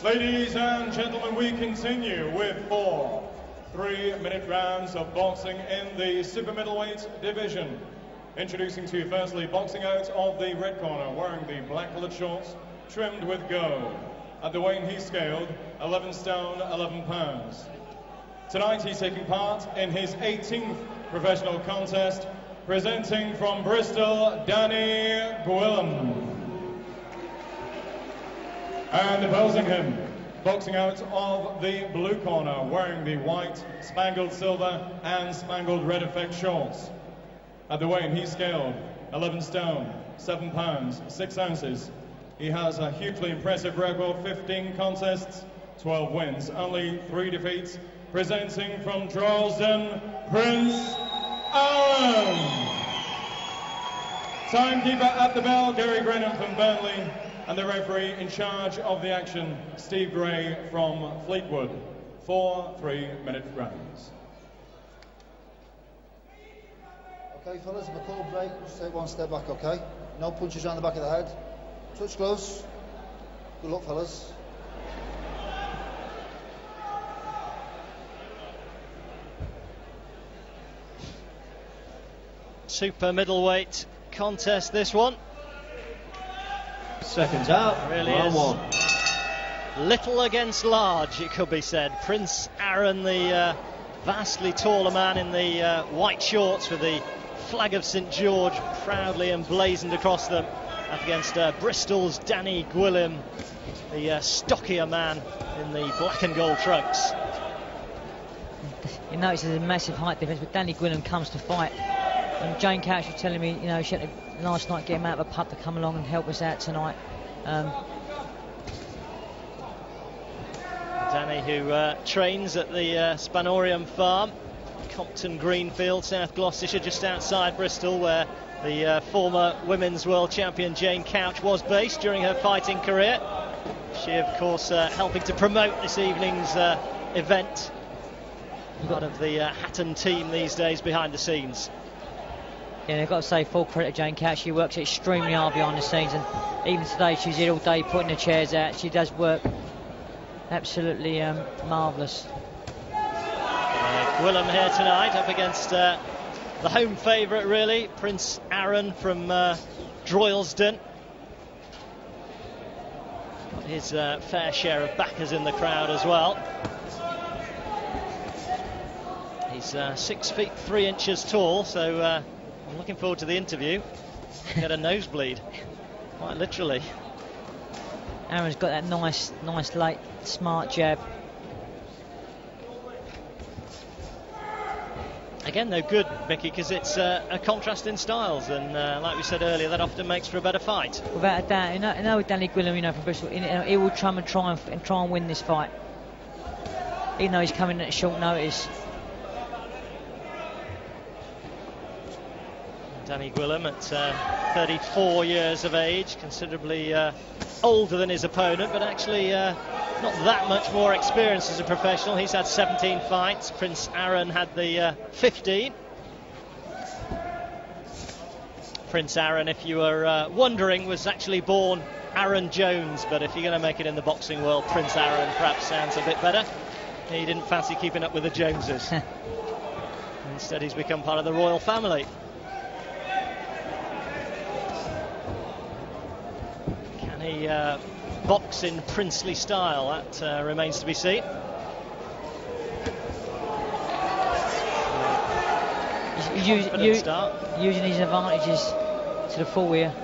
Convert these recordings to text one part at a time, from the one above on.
Ladies and gentlemen, we continue with 4 3-minute rounds of boxing in the super middleweight division. Introducing to you firstly, boxing out of the red corner, wearing the black coloured shorts, trimmed with gold. At the weight he's scaled, 11 stone, 11 pounds. Tonight he's taking part in his 18th professional contest, presenting from Bristol, Danny Gwilym. And opposing him, boxing out of the blue corner, wearing the white, spangled silver and spangled red effect shorts. At the weight he's scaled, 11 stone, 7 pounds, 6 ounces. He has a hugely impressive record, 15 contests, 12 wins, only 3 defeats. Presenting from Droylsden, Prince Arron. Timekeeper at the bell, Gary Grenham from Burnley. And the referee in charge of the action, Steve Gray from Fleetwood. 4 3-minute rounds. Okay, fellas, if I call break, just take 1 step back, okay? No punches around the back of the head. Touch gloves. Good luck, fellas. Super middleweight contest, this one. Seconds out, really round is 1. Little against large, it could be said. Prince Arron, the vastly taller man in the white shorts with the flag of St George proudly emblazoned across them, up against Bristol's Danny Gwilym, the stockier man in the black and gold trunks. You notice there's a massive height difference, but Danny Gwilym comes to fight. And Jane Couch was telling me, you know, she had to, last night, get him out of a pub to come along and help us out tonight. Danny, who trains at the Spanorium Farm, Compton Greenfield, South Gloucestershire, just outside Bristol, where the former women's world champion Jane Couch was based during her fighting career. She, of course, helping to promote this evening's event. Part of the Hatton team these days behind the scenes. Yeah, I've got to say full credit to Jane Couch. She works extremely hard behind the scenes, and even today she's here all day putting the chairs out. She does work absolutely marvellous. Gwilym here tonight up against the home favourite, really, Prince Arron from Droylsden. Got his fair share of backers in the crowd as well. He's 6 feet 3 inches tall, so I'm looking forward to the interview. Get a nosebleed, quite literally. Arron's got that nice late, smart jab. Again, though, good, Mickey, because it's a contrast in styles, and like we said earlier, that often makes for a better fight. Without a doubt, you know with Danny Gwilym, you know, from Bristol, he will try and win this fight, even though he's coming at short notice. Danny Gwilym at 34 years of age, considerably older than his opponent, but actually not that much more experienced as a professional. He's had 17 fights. Prince Arron had the 15. Prince Arron, if you were wondering, was actually born Arron Jones, but if you're going to make it in the boxing world, Prince Arron perhaps sounds a bit better. He didn't fancy keeping up with the Joneses. Instead, he's become part of the royal family. He box in princely style, that remains to be seen. Using his advantages to the full here.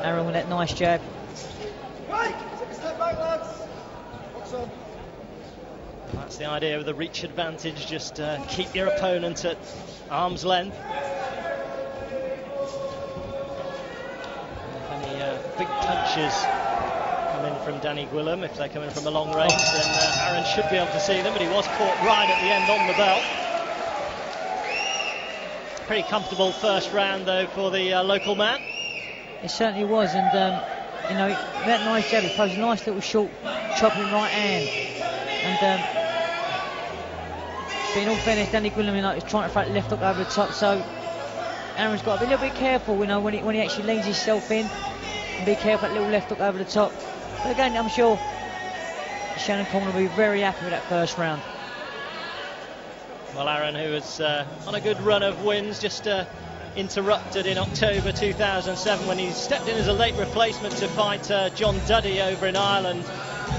Arron with that nice jab. Right, take a step back, lads. Box on. That's the idea of the reach advantage, just keep your opponent at arm's length. Any big punches in from Danny Gwilym, if they're coming from a long range, then Arron should be able to see them, but he was caught right at the end on the belt. Pretty comfortable first round, though, for the local man. It certainly was, and you know, that nice jab, he throws a nice little short chopping right hand, and but in all fairness, Danny Gwilym, you know, is trying to throw the left hook over the top, so Arron's got to be a little bit careful, you know, when he actually leans himself in, and be careful that little left hook over the top. But again, I'm sure Shannon corner will be very happy with that first round. Well, Arron, who was on a good run of wins, just interrupted in October 2007 when he stepped in as a late replacement to fight John Duddy over in Ireland,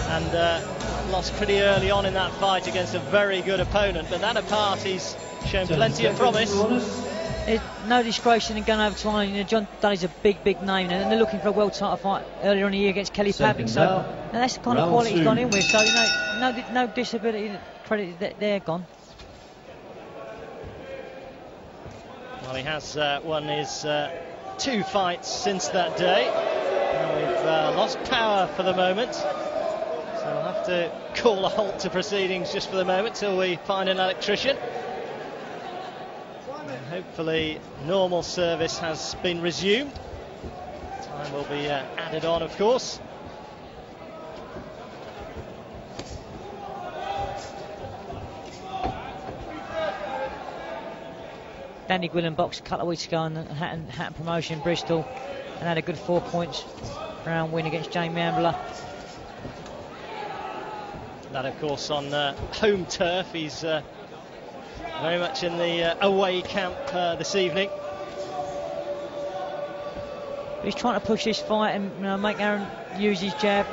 and lost pretty early on in that fight against a very good opponent. But that apart, he's shown plenty of promise. There's no disgrace in going over to Ireland. You know, John Dudley's a big name, and they're looking for a world title fight earlier in the year against Kelly Pavlik. So now that's the kind of quality he's gone in with. So you know, no disability credit that they're gone. Well, he has won his 2 fights since that day. We've lost power for the moment, so we'll have to call a halt to proceedings just for the moment till we find an electrician. And hopefully normal service has been resumed. Time will be added on, of course. Danny Gwilym boxed a couple of weeks ago in the Hatton promotion in Bristol and had a good 4 points round win against Jamie Ambler. That, of course, on home turf. He's very much in the away camp this evening. He's trying to push this fight and make Arron use his jab.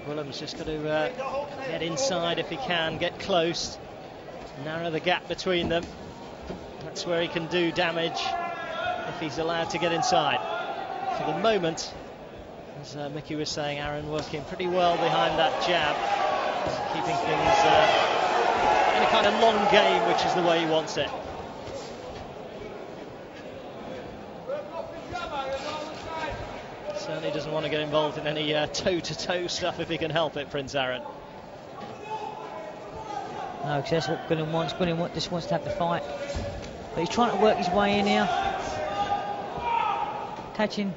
Gwilym's just got to get inside if he can, get close, narrow the gap between them. That's where he can do damage if he's allowed to get inside. For the moment, as Mickey was saying, Arron working pretty well behind that jab, keeping things in a kind of long game, which is the way he wants it. Certainly doesn't want to get involved in any toe-to-toe stuff if he can help it, Prince Arron. No, because that's what Gwilym wants. Gwilym just wants to have the fight. But he's trying to work his way in here. Catching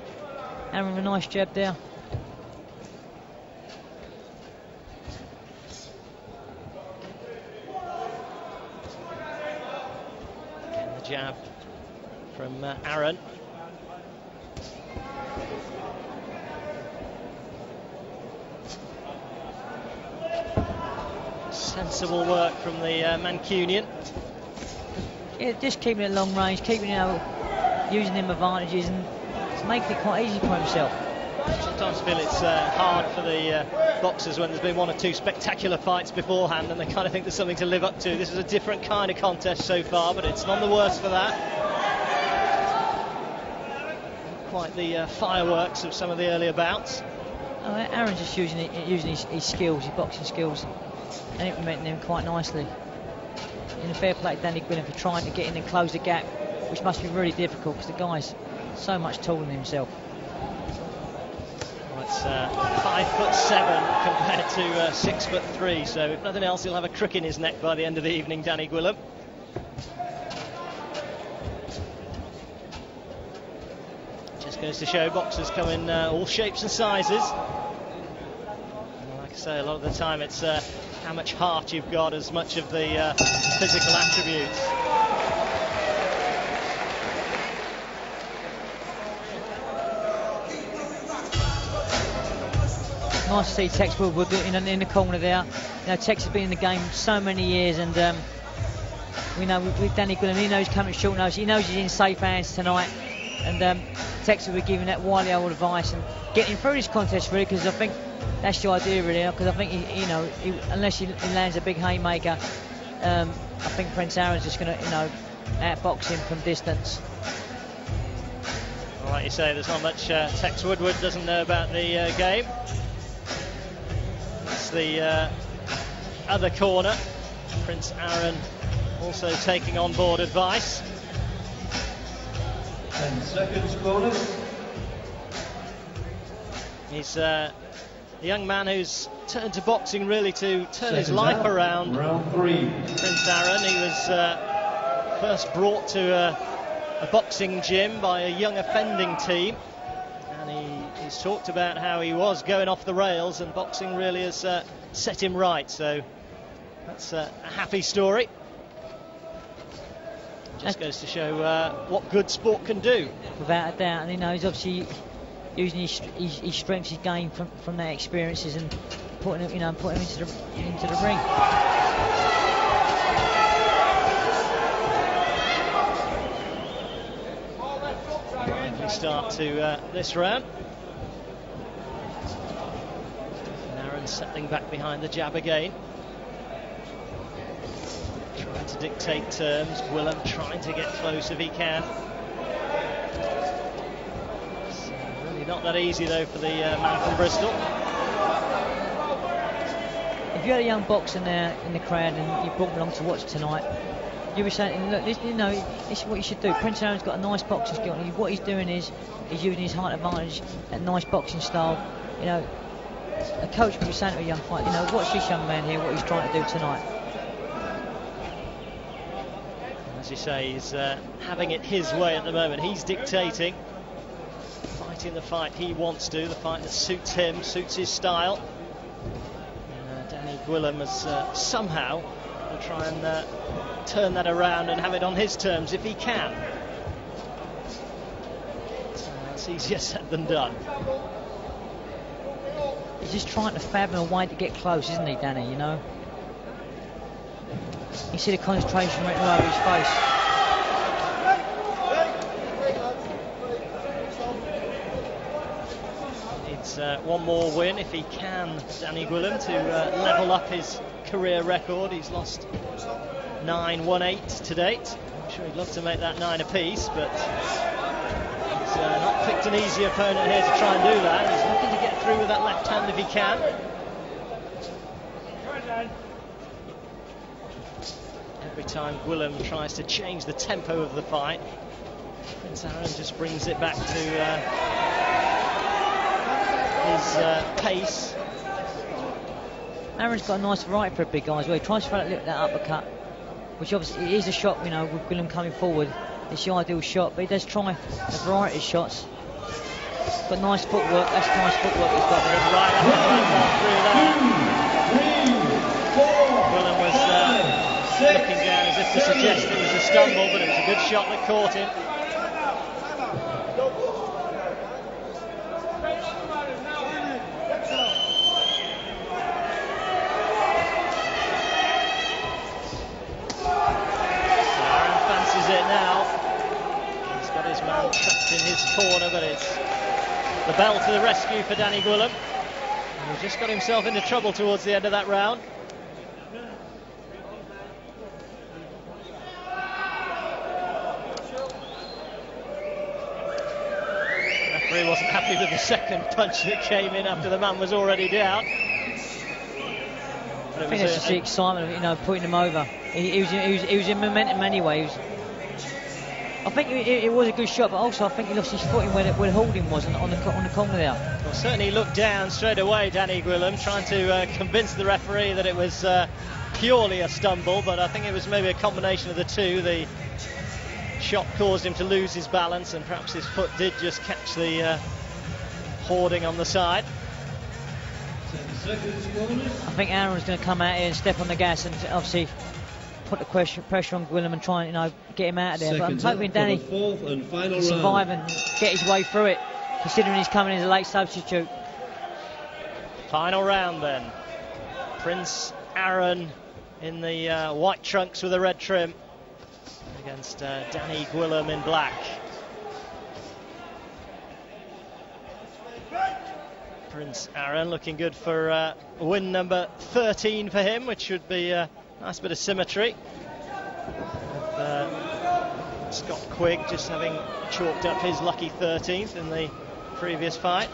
Arron with a nice jab there. Again, the jab from Arron. Sensible work from the Mancunian. Yeah, just keeping it long range, keeping using them advantages and making it quite easy for himself. Sometimes I feel it's hard for the boxers when there's been 1 or 2 spectacular fights beforehand and they kind of think there's something to live up to. This is a different kind of contest so far, but it's none the worse for that. Not quite the fireworks of some of the earlier bouts. Oh, Arron's just using his skills, his boxing skills, and implementing them quite nicely. In a fair play to Danny Gwilym for trying to get in and close the gap, which must be really difficult because the guy's so much taller than himself. Well, it's 5'7" compared to 6'3", so if nothing else, he'll have a crick in his neck by the end of the evening, Danny Gwilym. Just goes to show boxers come in all shapes and sizes. Like I say, a lot of the time it's how much heart you've got as much of the physical attributes. Nice to see Tex Woodward in the corner there. You know, Tex has been in the game so many years, and we know with Danny Gwilym, he knows he's coming short notice. He knows he's in safe hands tonight, and Tex will be giving that wily old advice and getting through this contest really, because I think that's the idea really. Because I think unless he lands a big haymaker, I think Prince Arron's just going to outbox him from distance. Well, like you say, there's not much Tex Woodward doesn't know about the game. It's the other corner. Prince Arron also taking on board advice. 10 seconds, corner. He's a young man who's turned to boxing really to turn his life around. Round 3. Prince Arron, he was first brought to a boxing gym by a young offending team, and he's talked about how he was going off the rails, and boxing really has set him right, so that's a happy story. Just goes to show what good sport can do. Without a doubt, and he's obviously using his strengths, his game from their experiences, and putting him into the ring. We start to this round. And Arron settling back behind the jab again. Trying to dictate terms. Gwilym trying to get close if he can. So really not that easy though for the man from Bristol. If you had a young boxer there in the crowd and you brought him along to watch tonight, you were saying, look, this is what you should do. Prince Arron's got a nice boxing skill, and what he's doing is he's using his height advantage, that nice boxing style. You know, a coach would be saying to a young fighter, watch this young man here, what he's trying to do tonight. As you say, he's having it his way at the moment. He's dictating, fighting the fight he wants to, the fight that suits him, suits his style. And Danny Gwilym has somehow will try and turn that around and have it on his terms if he can. It's easier said than done. He's just trying to fathom a way to get close, isn't he, Danny? You see the concentration written all over his face. Needs one more win if he can, Danny Gwilym, to level up his career record. He's lost 9-1-8 to date. I'm sure he'd love to make that 9 apiece, but he's not picked an easy opponent here to try and do that. He's looking to get through with that left hand if he can. Every time Gwilym tries to change the tempo of the fight, Prince Arron just brings it back to his pace. Arron's got a nice variety for a big guy as well. He tries to throw that uppercut, which obviously it is a shot, with Gwilym coming forward. It's the ideal shot, but he does try a variety of shots. Got nice footwork, that's nice footwork he's got there. Right up and right through there. Gwilym was looking down as if to suggest it was a stumble, but it was a good shot that caught him. In his corner, but it's the bell to the rescue for Danny Gwilym. He just got himself into trouble towards the end of that round. The referee wasn't happy with the second punch that came in after the man was already down. I think that's just the excitement of putting him over. He was in momentum anyway. I think it was a good shot, but also I think he lost his footing where holding was on the corner there. Well, certainly looked down straight away, Danny Gwilym, trying to convince the referee that it was purely a stumble, but I think it was maybe a combination of the two. The shot caused him to lose his balance, and perhaps his foot did just catch the hoarding on the side. I think Arron's going to come out here and step on the gas and obviously put the pressure on Gwilym and try and get him out of there. But I'm hoping Danny can survive and get his way through it, considering he's coming as a late substitute. Final round then. Prince Arron in the white trunks with a red trim against Danny Gwilym in black. Prince Arron looking good for win number 13 for him, which should be nice bit of symmetry. Scott Quigg just having chalked up his lucky 13th in the previous fight.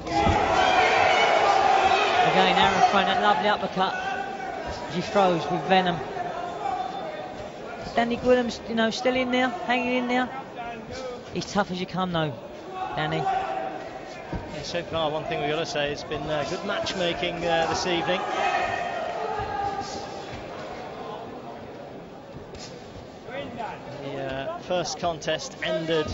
Again, Arron throwing that lovely uppercut as he throws with venom. Danny Gwilym's, still in there, hanging in there. He's tough as you come though, Danny. Yeah, so far, one thing we've got to say, it's been good matchmaking this evening. The first contest ended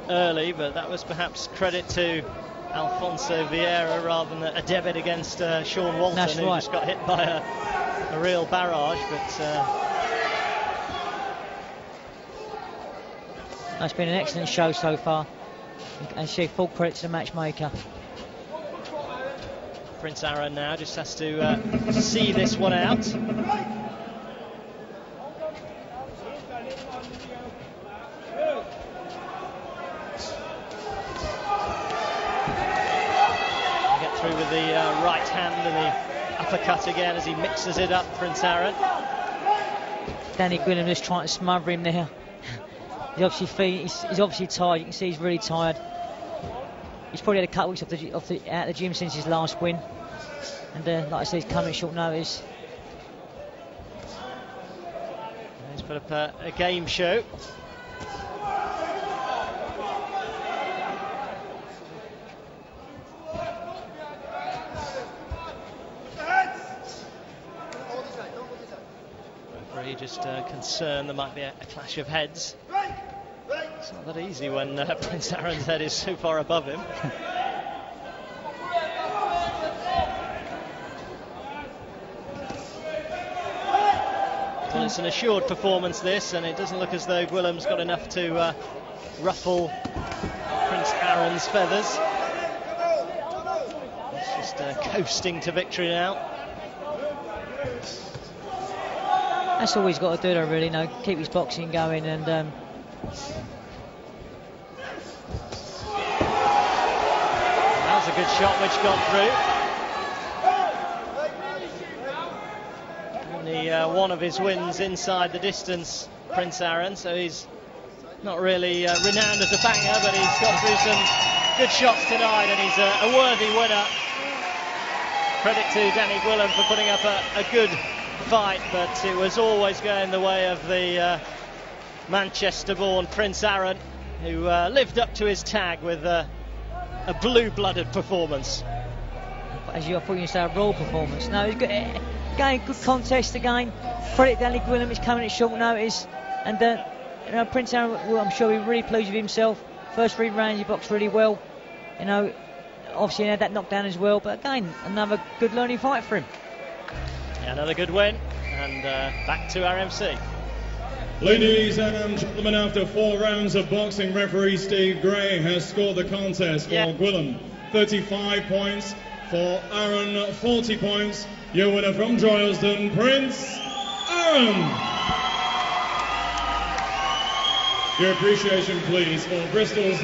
early, but that was perhaps credit to Alfonso Vieira rather than a debit against Sean Walton, That's who right. just got hit by a real barrage. But it's been an excellent show so far. and show full credit to the matchmaker. Prince Arron now just has to see this one out. Get through with the right hand and the uppercut again as he mixes it up, Prince Arron. Danny Gwilym just trying to smother him there. He's obviously tired. You can see he's really tired. He's probably had a couple weeks out the gym since his last win, and like I said, he's coming at short notice. He's put up a game show. Referee just concerned there might be a clash of heads. It's not that easy when Prince Arron's head is so far above him. Well, it's an assured performance this, and it doesn't look as though Gwilym's got enough to ruffle Prince Arron's feathers. He's just coasting to victory now. That's all he's got to do, though, really. You know, keep his boxing going and. A good shot which got through. Only one of his wins inside the distance, Prince Arron, so he's not really renowned as a banger, but he's got through some good shots tonight, and he's a worthy winner. Credit to Danny Gwilym for putting up a good fight, but it was always going the way of the Manchester-born Prince Arron, who lived up to his tag with a blue-blooded performance. As you thought you say, a raw performance. No, it's good. Again, good contest again. Credit Danny Gwilym, he's coming at short notice, and you know, Prince Arron, well, I'm sure he'll be really pleased with himself. First 3 rounds he boxed really well. You know, obviously he had that knockdown as well, but again, another good learning fight for him. Yeah, another good win, and back to RMC. Ladies and gentlemen, after 4 rounds of boxing, referee Steve Gray has scored the contest for Gwilym. 35 points, for Arron 40 points. Your winner from Droylsden, Prince Arron. Your appreciation, please, for Bristol's